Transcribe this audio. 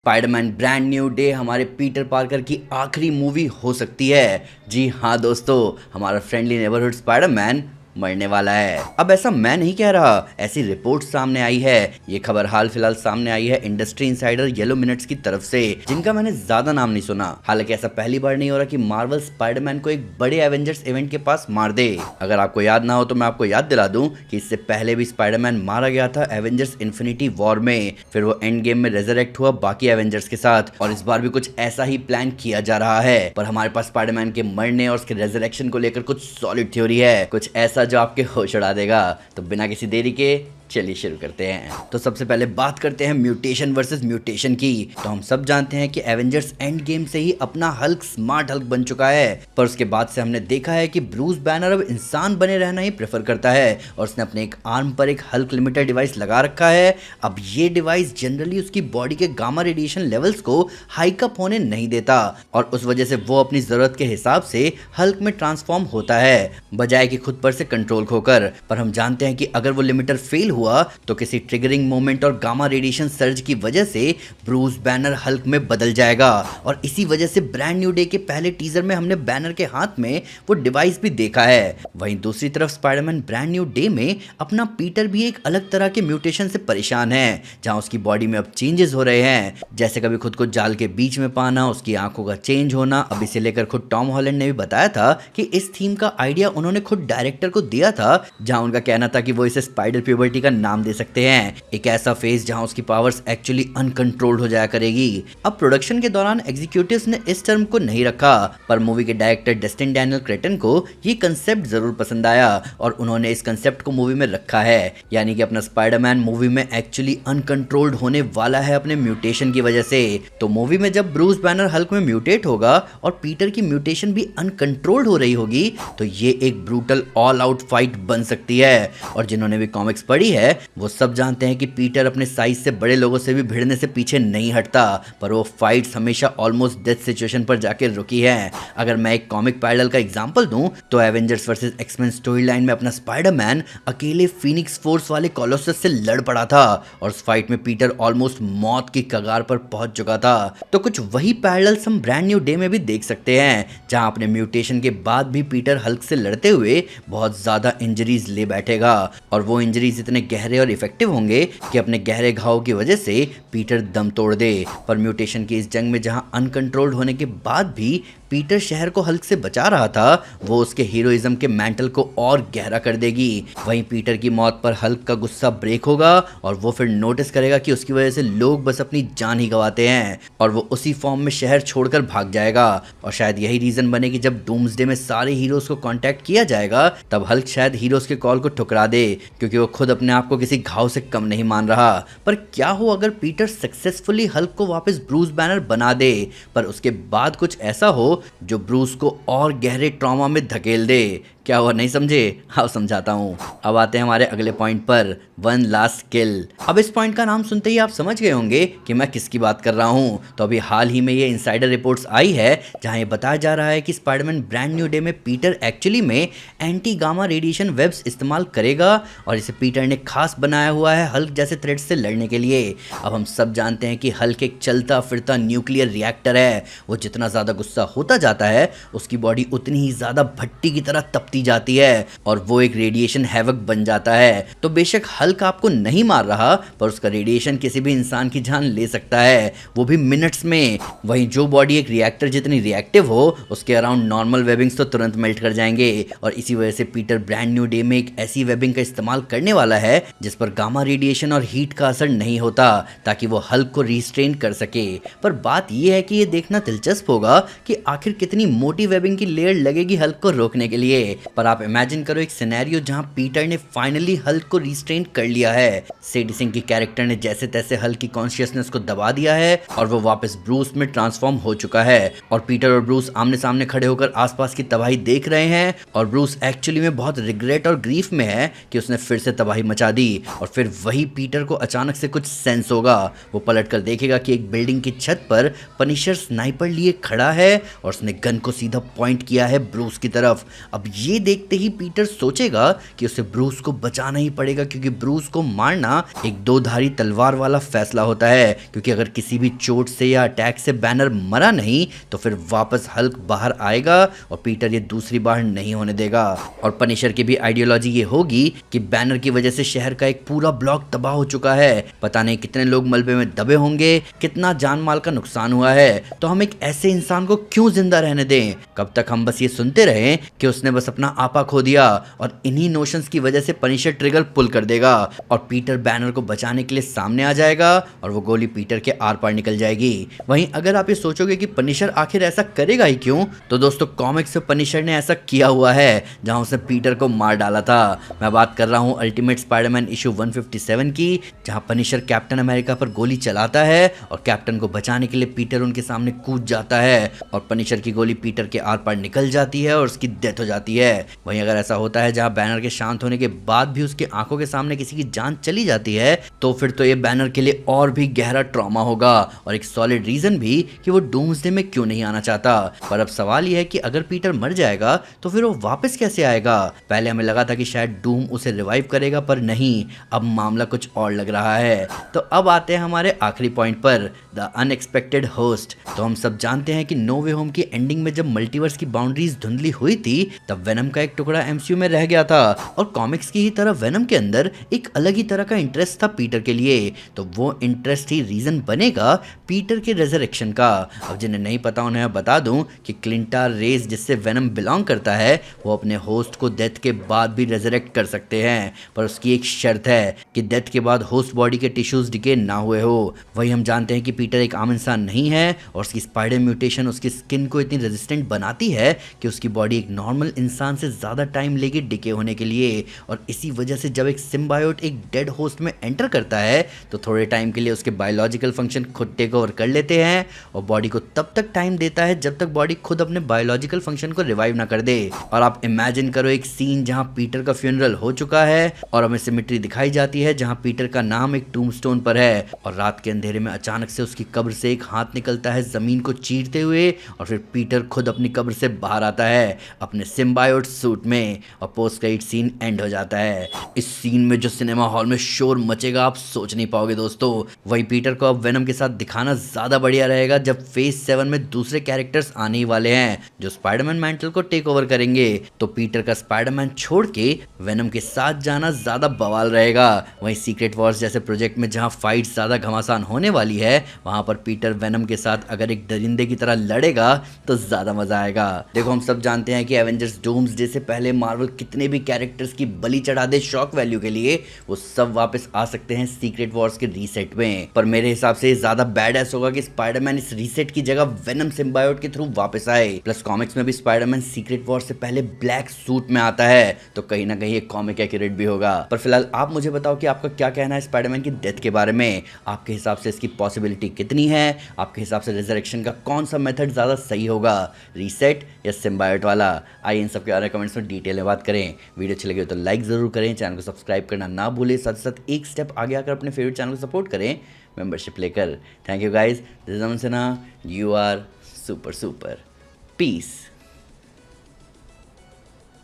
Spiderman brand new day हमारे Peter Parker की आखिरी मूवी हो सकती है। जी हाँ दोस्तों, हमारा फ्रेंडली नेबरहुड स्पाइडरमैन मरने वाला है। अब ऐसा मैं नहीं कह रहा, ऐसी रिपोर्ट सामने आई है। ये खबर हाल फिलहाल सामने आई है इंडस्ट्री इनसाइडर येलो मिनट्स की तरफ से, जिनका मैंने ज्यादा नाम नहीं सुना। हालांकि ऐसा पहली बार नहीं हो रहा कि मार्वल स्पाइडरमैन को एक बड़े एवेंजर्स इवेंट के पास मार दे। अगर आपको याद ना हो तो मैं आपको याद दिला दूं कि इससे पहले भी स्पाइडरमैन मारा गया था एवेंजर्स इन्फिनिटी वॉर में, फिर वो एंड गेम में रेजरेक्ट हुआ बाकी एवेंजर्स के साथ, और इस बार भी कुछ ऐसा ही प्लान किया जा रहा है। पर हमारे पास स्पाइडरमैन के मरने और उसके रेजरेक्शन को लेकर कुछ सॉलिड थ्योरी है, कुछ ऐसा जो आपके होश उड़ा देगा। तो बिना किसी देरी के चलिए शुरू करते हैं। तो सबसे पहले बात करते हैं म्यूटेशन वर्सेस म्यूटेशन की। तो हम सब जानते हैं कि एवेंजर्स एंड गेम से ही अपना हल्क स्मार्ट हल्क बन चुका है, पर उसके बाद से हमने देखा है कि ब्रूस बैनर अब इंसान बने रहना ही प्रेफर करता है, और उसने अपने एक आर्म पर एक हल्क लिमिटेड डिवाइस लगा रखा है। अब ये डिवाइस जनरली उसकी बॉडी के गामा रेडिएशन लेवल्स को हाइक अप होने नहीं देता, और उस वजह से वो अपनी जरूरत के हिसाब से हल्क में ट्रांसफॉर्म होता है, बजाय कि खुद पर से कंट्रोल खोकर। पर हम जानते हैं कि अगर वो लिमिटर फेल हुआ तो किसी ट्रिगरिंग मोमेंट और गामा रेडिएशन सर्ज की वजह से ब्रूस बैनर हल्क में बदल जाएगा। और इसी वजह से ब्रांड न्यू डे के पहले टीजर में हमने बैनर के हाथ में वो डिवाइस भी देखा है। वहीं दूसरी तरफ स्पाइडरमैन ब्रांड न्यू डे में अपना पीटर भी एक अलग तरह के म्यूटेशन से परेशान है, जहां उसकी बॉडी में अब चेंजेस हो रहे हैं, जैसे कभी खुद को जाल के बीच में पाना, उसकी आंखों का चेंज होना। अब इसे लेकर खुद टॉम हॉलैंड ने भी बताया था कि इस थीम का आइडिया उन्होंने खुद डायरेक्टर को दिया था, जहां उनका कहना था कि वो इसे स्पाइडर प्यूबर्टी का नाम दे सकते हैं, एक ऐसा फेज जहां उसकी पावर्स एक्चुअली अनकंट्रोल्ड हो जाया करेगी। अब प्रोडक्शन के दौरान एग्जीक्यूटिव्स ने इस टर्म को नहीं रखा, पर मूवी के डायरेक्टर डस्टिन डैनियल क्रेटन को ये कंसेप्ट जरूर पसंद आया, और उन्होंने इस कंसेप्ट को मूवी में रखा है, यानी कि अपना स्पाइडरमैन मूवी में एक्चुअली अनकंट्रोल्ड होने वाला है अपने म्यूटेशन की वजह से। तो मूवी में जब ब्रूस बैनर हल्क में म्यूटेट होगा और पीटर की म्यूटेशन भी अनकंट्रोल्ड हो रही होगी, तो ये एक ब्रूटल ऑल आउट फाइट बन सकती है। और जिन्होंने भी कॉमिक्स पढ़ी है वो सब जानते हैं कि पीटर अपने साइज से बड़े लोगों से भी भिड़ने से पीछे नहीं हटता, पर वो फाइट्स हमेशा ऑलमोस्ट डेथ सिचुएशन पर जाके रुकी है। अगर मैं एक कॉमिक पैरेलल का एग्जांपल दूं तो Avengers versus X Men story line में अपना स्पाइडरमैन अकेले फीनिक्स फोर्स वाले कॉलोसस से लड़ पड़ा था, और उस फाइट में पीटर ऑलमोस्ट मौत की कगार पर पहुंच चुका था। तो कुछ वही पैरेलल्स हम ब्रांड न्यू डे में भी देख सकते हैं, जहां अपने म्यूटेशन के बाद भी पीटर हल्क से लड़ते हुए बहुत ज्यादा इंजरीज ले बैठेगा, और वो इंजरीज इतने गहरे और इफेक्टिव होंगे कि अपने गहरे घाव की वजह से पीटर दम तोड़ दे। पर म्यूटेशन की इस जंग में जहां अनकंट्रोल्ड होने के बाद भी पीटर शहर को हल्क से बचा रहा था, वो उसके हीरोइज्म के मेंटल को और गहरा कर देगी। वहीं पीटर की मौत पर हल्क का गुस्सा ब्रेक होगा, और वो फिर नोटिस करेगा कि उसकी वजह से लोग बस अपनी जान ही गंवाते हैं, और वो उसी फॉर्म में शहर छोड़कर भाग जाएगा। और शायद यही रीजन बने कि जब डूम्सडे में सारे हीरोज को कांटेक्ट किया जाएगा, तब हल्क शायद हीरोज के कॉल को ठुकरा दे, क्योंकि वो खुद अपने आप को किसी घाव से कम नहीं मान रहा। पर क्या हो अगर पीटर सक्सेसफुली हल्क को वापस ब्रूस बैनर बना दे, पर उसके बाद कुछ ऐसा हो जो ब्रूस को और गहरे ट्रॉमा में धकेल दे? क्या हुआ, नहीं समझे? हाँ समझाता हूँ। अब आते हैं हमारे अगले पॉइंट पर, वन लास्ट किल। अब इस पॉइंट का नाम सुनते ही आप समझ गए होंगे कि मैं किसकी बात कर रहा हूँ। तो अभी हाल ही में ये इनसाइडर रिपोर्ट्स आई है, जहाँ ये बताया जा रहा है कि स्पाइडरमैन ब्रांड न्यू डे में पीटर एक्चुअली में एंटी गामा रेडिएशन वेब्स इस्तेमाल करेगा, और इसे पीटर ने खास बनाया हुआ है हल्क जैसे थ्रेट से लड़ने के लिए। अब हम सब जानते हैं कि हल्क एक चलता फिरता न्यूक्लियर रिएक्टर है। वो जितना ज्यादा गुस्सा होता जाता है, उसकी बॉडी उतनी ही ज्यादा भट्टी की तरह तपती जाती है, और वो एक रेडिएशन हैवक बन जाता है। तो बेशक हल्क आपको नहीं मार रहा, पर उसका रेडिएशन किसी भी इंसान की जान ले सकता है, वो भी मिनट्स में। वहीं जो बॉडी एक रिएक्टर जितनी रिएक्टिव हो, उसके अराउंड नॉर्मल वेबिंग्स तो तुरंत मेल्ट कर जाएंगे, और इसी वजह से पीटर ब्रांड न्यू डे में एक ऐसी वेबिंग का इस्तेमाल करने वाला है जिस पर गामा रेडिएशन और हीट का असर नहीं होता, ताकि वो हल्क को रिस्ट्रेन कर सके। पर बात यह है कि ये देखना दिलचस्प होगा कि आखिर कितनी मोटी वेबिंग की लेयर लगेगी हल्क को रोकने के लिए। पर आप इमेजिन करो एक सिनेरियो जहां पीटर ने फाइनली हल्क को रिस्ट्रेन कर लिया है, सेडी सिंह की कैरेक्टर ने जैसे तैसे हल्क की कॉन्शियसनेस को दबा दिया है, और वो वापस ब्रूस में ट्रांसफॉर्म हो चुका है, और पीटर और ब्रूस आमने सामने खड़े होकर आसपास की तबाही देख रहे हैं, और ब्रूस एक्चुअली में बहुत रिग्रेट और ग्रीफ में है कि उसने फिर से तबाही मचा दी। और फिर वही पीटर को अचानक से कुछ सेंस होगा, वो पलट कर देखेगा कि एक बिल्डिंग की छत पर पनिशर स्नाइपर लिए खड़ा है, और उसने गन को सीधा पॉइंट किया है ब्रूस की तरफ। अब ये ये देखते ही पीटर सोचेगा कि उसे ब्रूस को बचाना ही पड़ेगा, क्योंकि ब्रूस को मारना एक दो धारी तलवार वाला फैसला होता है, क्योंकि अगर किसी भी चोट से या अटैक से बैनर मरा नहीं तो फिर वापस हल्क बाहर आएगा और पीटर ये दूसरी बार नहीं होने देगा। और पनिशर की भी आइडियोलॉजी ये होगी कि बैनर की वजह से शहर का एक पूरा ब्लॉक तबाह हो चुका है, पता नहीं कितने लोग मलबे में दबे होंगे, कितना जान माल का नुकसान हुआ है, तो हम एक ऐसे इंसान को क्यों जिंदा रहने दें। कब तक हम बस ये सुनते रहे कि उसने बस अपना आपा खो दिया, और इन्हीं नोशंस की वजह से पनिशर ट्रिगर पुल कर देगा और पीटर बैनर को बचाने के लिए सामने आ जाएगा और वो गोली पीटर के आर पार निकल जाएगी। वहीं अगर आप ये सोचोगे कि पनिशर आखिर ऐसा करेगा ही क्यों, तो दोस्तों कॉमिक्स में पनिशर ने ऐसा किया हुआ है जहां उसने पीटर को मार डाला था। मैं बात कर रहा हूं अल्टीमेट स्पाइडरमैन इशू 157 की, जहां पनिशर कैप्टन अमेरिका पर गोली चलाता है और कैप्टन को बचाने के लिए पीटर उनके सामने कूद जाता है और पनिशर की गोली पीटर के आर पार निकल जाती है और उसकी डेथ हो जाती है। वहीं अगर ऐसा होता है जहां बैनर के शांत होने के बाद भी उसकी आंखों के सामने किसी की जान चली जाती है, तो फिर तो ये बैनर के लिए और भी गहरा ट्रॉमा होगा और एक सॉलिड रीजन भी कि वो डूम्सडे में क्यों नहीं आना चाहता। पर अब सवाल यह है कि अगर पीटर मर जाएगा तो फिर वो वापस कैसे आएगा। पहले हमें लगा था कि शायद डूम उसे रिवाइव करेगा, पर नहीं, अब मामला कुछ और लग रहा है। तो अब आते हैं हमारे आखिरी पॉइंट पर, द अनएक्सपेक्टेड होस्ट। तो हम सब जानते हैं कि नो वे होम की एंडिंग में जब मल्टीवर्स की बाउंड्रीज धुंधली हुई थी तब वेनम का एक टुकड़ा एमसीयू में रह गया था और कॉमिक्स की ही तरह वेनम के अंदर एक अलग ही तरह का इंटरेस्ट था पीटर के लिए। तो वो इंटरेस्ट ही रीजन बनेगा पीटर के रेजरेक्शन का। अब जिन्हें नहीं पता उन्हें मैं बता दूं कि क्लिंटार रेस जिससे वेनम बिलोंग करता है वो अपने होस्ट को डेथ के बाद भी रेजरेक्ट कर सकते हैं, पर उसकी एक शर्त है कि डेथ के बाद होस्ट बॉडी के टिश्यूज डिके ना हुए हो। वही हम जानते हैं कि पीटर एक आम इंसान नहीं है और उसकी स्पाइडर म्यूटेशन उसकी स्किन को इतनी रेजिस्टेंट बनाती है कि उसकी बॉडी एक नॉर्मल इंसान से ज़्यादा टाइम लेगी डिके होने के लिए। और इसी वजह से जब एक सिम्बायोट एक डेड होस्ट में एंटर करता है तो थोड़े टाइम के लिए उसके बायोलॉजिकल फंक्शन खुद टेक ओवर कर लेते हैं और बॉडी को तब तक टाइम देता है जब तक बॉडी खुद अपने बायोलॉजिकल फंक्शन को रिवाइव ना कर दे। और आप इमेजिन करो एक सीन जहां पीटर का फ्यूनरल हो चुका है और हमें सिमेट्री दिखाई जाती है जहां पीटर का नाम एक टूम्बस्टोन पर है और रात के अंधेरे में अचानक से उसकी कब्र से एक हाथ निकलता है जमीन को चीरते हुए और फिर पीटर खुद अपनी कब्र से बाहर आता है अपने सिम्बायोट सूट में और पोस्ट क्रेडिट सीन एंड हो जाता है। इस सीन में जो सिनेमा हॉल में शोर मचेगा आप सोच नहीं पाओगे दोस्तों। वही पीटर को अब वेनम के साथ दिखाना ज्यादा बढ़िया रहेगा जब फेज 7 में दूसरे कैरेक्टर्स आने ही वाले हैं जो स्पाइडरमैन मैंटल को टेक ओवर करेंगे। तो पीटर का स्पाइडरमैन छोड़ के वेनम के साथ जाना ज्यादा बवाल रहेगा। वहीं सीक्रेट वॉर्स जैसे प्रोजेक्ट में जहां फाइट ज्यादा घमासान होने वाली है वहां पर पीटर वेनम के साथ अगर एक दरिंदे की तरह लड़ेगा तो ज्यादा मजा आएगा। देखो हम सब जानते हैं कि एवेंजर्स डूम्सडे से पहले मार्वल कितने भी कैरेक्टर्स की बलि चढ़ा दे शॉक वैल्यू के लिए, वो सब वापस आ सकते हैं सीक्रेट वॉर्स के रीसेट में। पर मेरे हिसाब से ज्यादा बैड एस होगा कि स्पाइडरमैन इस रीसेट की जगह वेनम सिम्बायोट के थ्रू वापस आए। प्लस कॉमिक्स में भी स्पाइडरमैन सीक्रेट वॉर से पहले ब्लैक सूट में आता है तो कहीं ना कहीं एक कॉमिक एक्यूरेट भी होगा। पर फिलहाल आप मुझे बताओ कि आपका क्या कहना है स्पाइडरमैन की डेथ के बारे में। आपके हिसाब से इसकी पॉसिबिलिटी कितनी है? आपके हिसाब से रिजरेक्शन का कौन सा मेथड ज्यादा सही होगा, रीसेट या सिम्बायोट वाला? आइए इन सब के बारे में कमेंट्स में डिटेल में बात करें। वीडियो अच्छी लगी तो लाइक जरूर करें, चैनल को सब्सक्राइब करना ना भूलें, साथ ही साथ एक स्टेप आगे आकर अपने फेवरेट चैनल को सपोर्ट करें मेंबरशिप लेकर। Thank you guys, this is Aman Sinha, you are super super, piece.